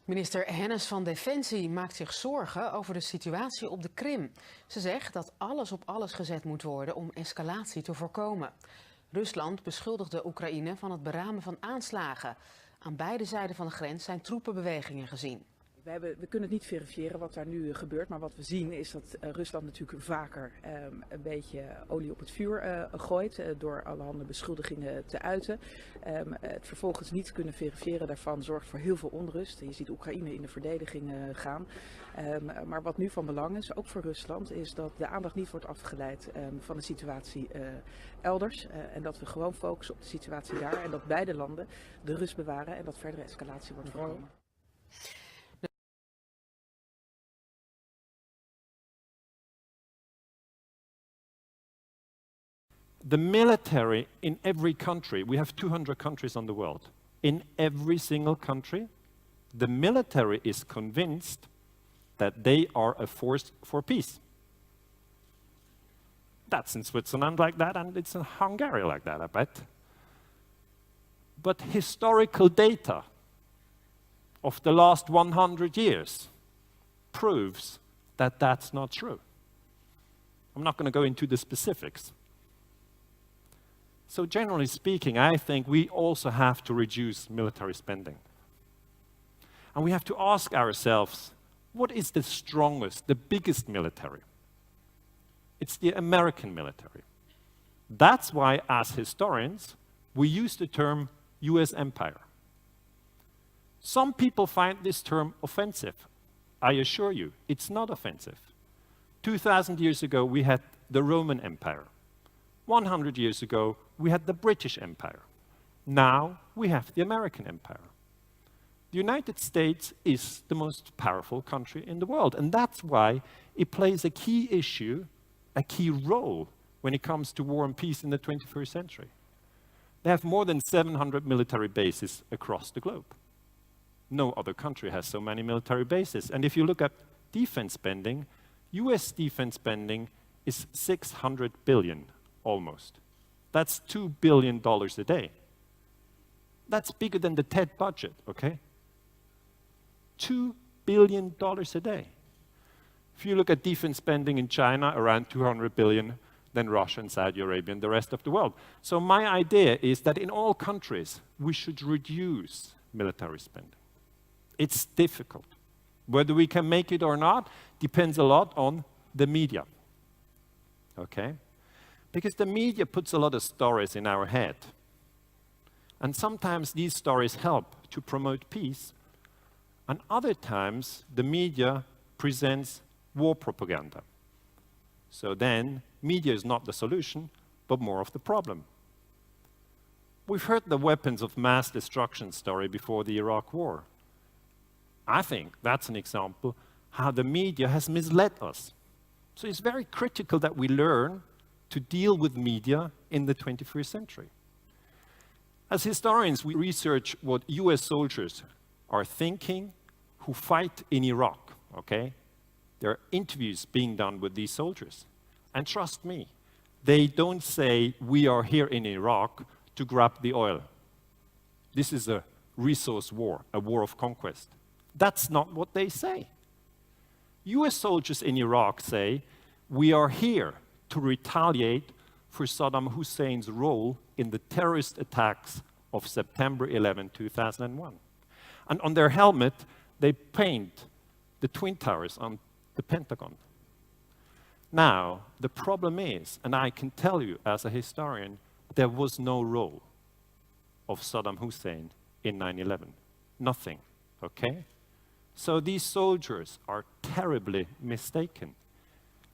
Minister Hennis van Defensie maakt zich zorgen over de situatie op de Krim. Ze zegt dat alles op alles gezet moet worden om escalatie te voorkomen. Rusland beschuldigt Oekraïne van het beramen van aanslagen. Aan beide zijden van de grens zijn troepenbewegingen gezien. We kunnen het niet verifiëren wat daar nu gebeurt, maar wat we zien is dat Rusland natuurlijk vaker een beetje olie op het vuur gooit door allerhande beschuldigingen te uiten. Het vervolgens niet kunnen verifiëren daarvan zorgt voor heel veel onrust. Je ziet Oekraïne in de verdediging gaan. Maar wat nu van belang is, ook voor Rusland, is dat de aandacht niet wordt afgeleid van de situatie elders. En dat we gewoon focussen op de situatie daar en dat beide landen de rust bewaren en dat verdere escalatie wordt voorkomen. The military in every country, we have 200 countries on the world. In every single country, the military is convinced that they are a force for peace. That's in Switzerland like that, and it's in Hungary like that, I bet. But historical data of the last 100 years proves that that's not true. I'm not going to go into the specifics. So generally speaking, I think we also have to reduce military spending. And we have to ask ourselves, what is the strongest, the biggest military? It's the American military. That's why, as historians, we use the term US empire. Some people find this term offensive. I assure you, it's not offensive. 2,000 years ago, we had the Roman Empire. 100 years ago, we had the British Empire. Now, we have the American Empire. The United States is the most powerful country in the world, and that's why it plays a key issue, a key role when it comes to war and peace in the 21st century. They have more than 700 military bases across the globe. No other country has so many military bases. And if you look at defense spending, US defense spending is $600 billion. Almost. That's $2 billion a day. That's bigger than the TED budget, okay? $2 billion a day. If you look at defense spending in China, around 200 billion, then Russia and Saudi Arabia and the rest of the world. So my idea is that in all countries, we should reduce military spending. It's difficult. Whether we can make it or not depends a lot on the media, okay? Because the media puts a lot of stories in our head. And sometimes these stories help to promote peace. And other times, the media presents war propaganda. So then, media is not the solution, but more of the problem. We've heard the weapons of mass destruction story before the Iraq War. I think that's an example how the media has misled us. So it's very critical that we learn to deal with media in the 21st century. As historians, we research what US soldiers are thinking who fight in Iraq, okay? There are interviews being done with these soldiers. And trust me, they don't say, we are here in Iraq to grab the oil. This is a resource war, a war of conquest. That's not what they say. US soldiers in Iraq say, we are here to retaliate for Saddam Hussein's role in the terrorist attacks of September 11, 2001. And on their helmet, they paint the Twin Towers on the Pentagon. Now, the problem is, and I can tell you as a historian, there was no role of Saddam Hussein in 9/11. Nothing, okay? So these soldiers are terribly mistaken.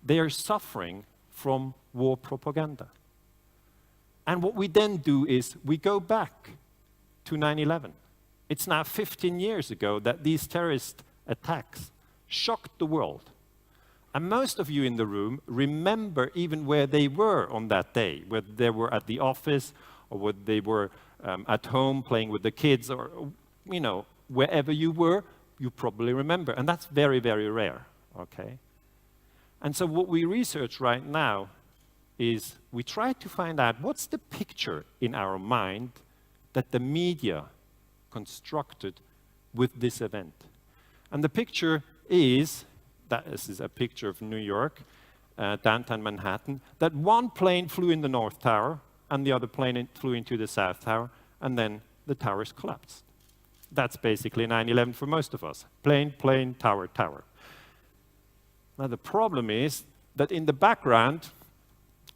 They are suffering from war propaganda. And what we then do is we go back to 9/11. It's now 15 years ago that these terrorist attacks shocked the world. And most of you in the room remember even where they were on that day, whether they were at the office or whether they were at home playing with the kids or, you know, wherever you were, you probably remember. And that's very, very rare, okay? And so what we research right now is we try to find out what's the picture in our mind that the media constructed with this event. And the picture is, this is a picture of New York, downtown Manhattan, that one plane flew in the North Tower, and the other plane flew into the South Tower, and then the towers collapsed. That's basically 9/11 for most of us. Plane, plane, tower, tower. Now the problem is that in the background,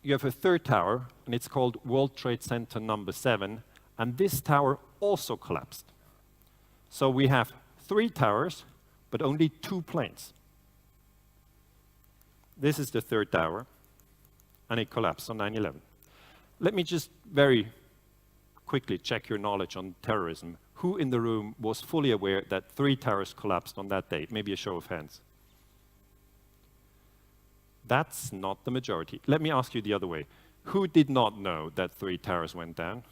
you have a third tower, and it's called World Trade Center number 7, and this tower also collapsed. So we have 3 towers, but only 2 planes. This is the third tower, and it collapsed on 9/11. Let me just very quickly check your knowledge on terrorism. Who in the room was fully aware that 3 towers collapsed on that day? Maybe a show of hands. That's not the majority. Let me ask you the other way. Who did not know that 3 towers went down?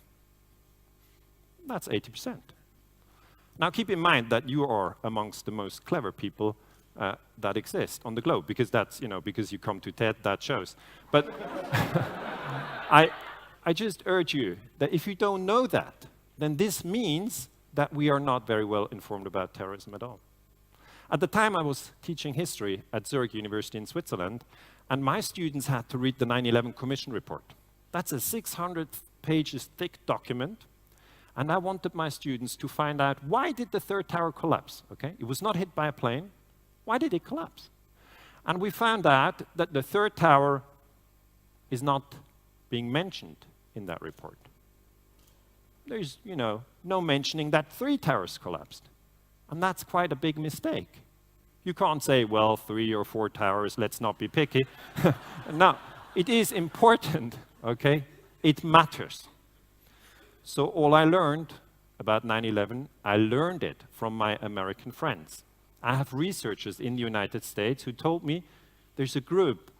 That's 80%. Now keep in mind that you are amongst the most clever people that exist on the globe, because that's, because you come to TED, that shows. But I just urge you that if you don't know that, then this means that we are not very well informed about terrorism at all. At the time, I was teaching history at Zurich University in Switzerland, and my students had to read the 9/11 Commission report. That's a 600 pages thick document, and I wanted my students to find out, why did the third tower collapse? Okay? It was not hit by a plane. Why did it collapse? And we found out that the third tower is not being mentioned in that report. There's, no mentioning that 3 towers collapsed. And that's quite a big mistake. You can't say, well, 3 or 4 towers, let's not be picky. No, it is important, okay? It matters. So all I learned about 9/11, I learned it from my American friends. I have researchers in the United States who told me there's a group,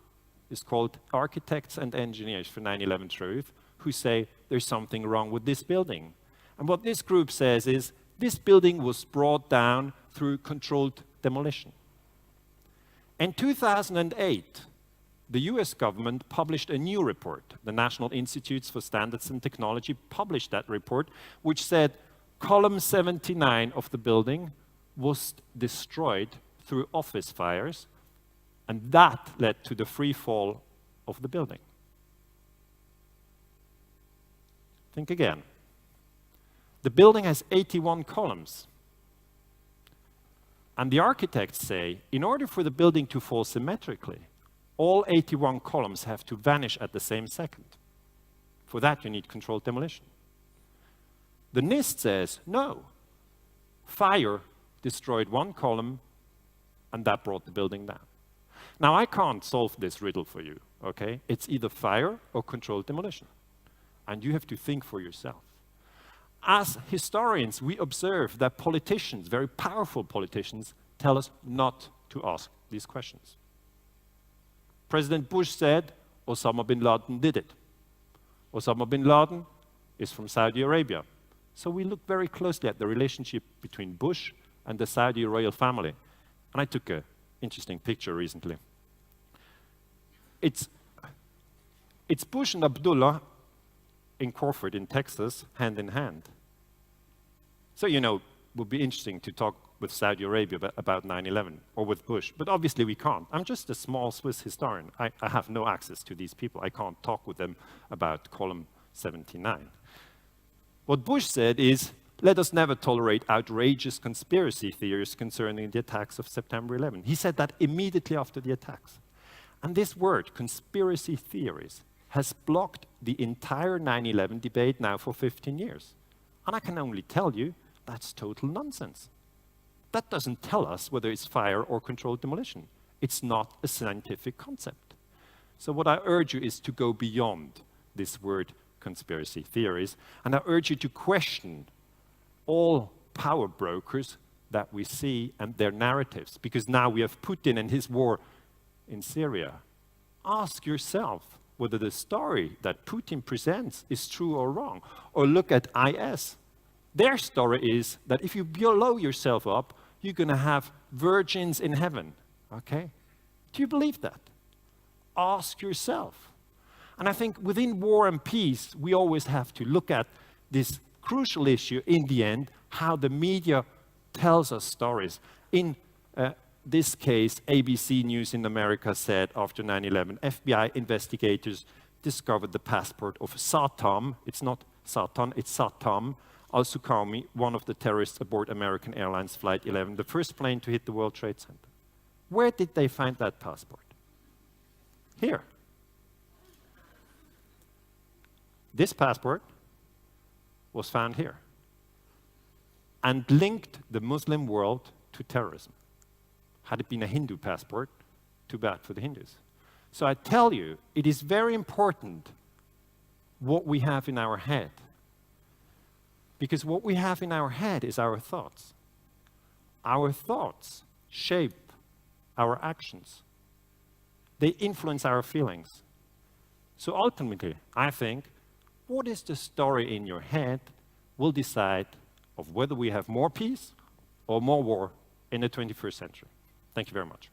it's called Architects and Engineers for 9/11 Truth, who say there's something wrong with this building. And what this group says is, this building was brought down through controlled demolition. In 2008, the US government published a new report. The National Institutes for Standards and Technology published that report, which said column 79 of the building was destroyed through office fires, and that led to the free fall of the building. Think again. The building has 81 columns. And the architects say, in order for the building to fall symmetrically, all 81 columns have to vanish at the same second. For that, you need controlled demolition. The NIST says, no. Fire destroyed 1 column, and that brought the building down. Now, I can't solve this riddle for you, okay? It's either fire or controlled demolition. And you have to think for yourself. As historians, we observe that politicians, very powerful politicians, tell us not to ask these questions. President Bush said, Osama bin Laden did it. Osama bin Laden is from Saudi Arabia. So we look very closely at the relationship between Bush and the Saudi royal family. And I took an interesting picture recently. It's Bush and Abdullah in Crawford in Texas, hand in hand. So, it would be interesting to talk with Saudi Arabia about 9/11, or with Bush, but obviously we can't. I'm just a small Swiss historian. I have no access to these people. I can't talk with them about column 79. What Bush said is, let us never tolerate outrageous conspiracy theories concerning the attacks of September 11. He said that immediately after the attacks. And this word, conspiracy theories, has blocked the entire 9/11 debate now for 15 years. And I can only tell you, that's total nonsense. That doesn't tell us whether it's fire or controlled demolition. It's not a scientific concept. So what I urge you is to go beyond this word conspiracy theories, and I urge you to question all power brokers that we see and their narratives, because now we have Putin and his war in Syria. Ask yourself whether the story that Putin presents is true or wrong. Or look at IS. Their story is that if you blow yourself up, you're going to have virgins in heaven. Okay? Do you believe that? Ask yourself. And I think within war and peace, we always have to look at this crucial issue in the end, how the media tells us stories. In This case, ABC News in America said after 9/11, FBI investigators discovered the passport of Satam. It's not Satan, it's Satam al-Suqami, one of the terrorists aboard American Airlines Flight 11, the first plane to hit the World Trade Center. Where did they find that passport? Here. This passport was found here and linked the Muslim world to terrorism. Had it been a Hindu passport, too bad for the Hindus. So I tell you, it is very important what we have in our head. Because what we have in our head is our thoughts. Our thoughts shape our actions. They influence our feelings. So ultimately, I think, what is the story in your head will decide of whether we have more peace or more war in the 21st century. Thank you very much.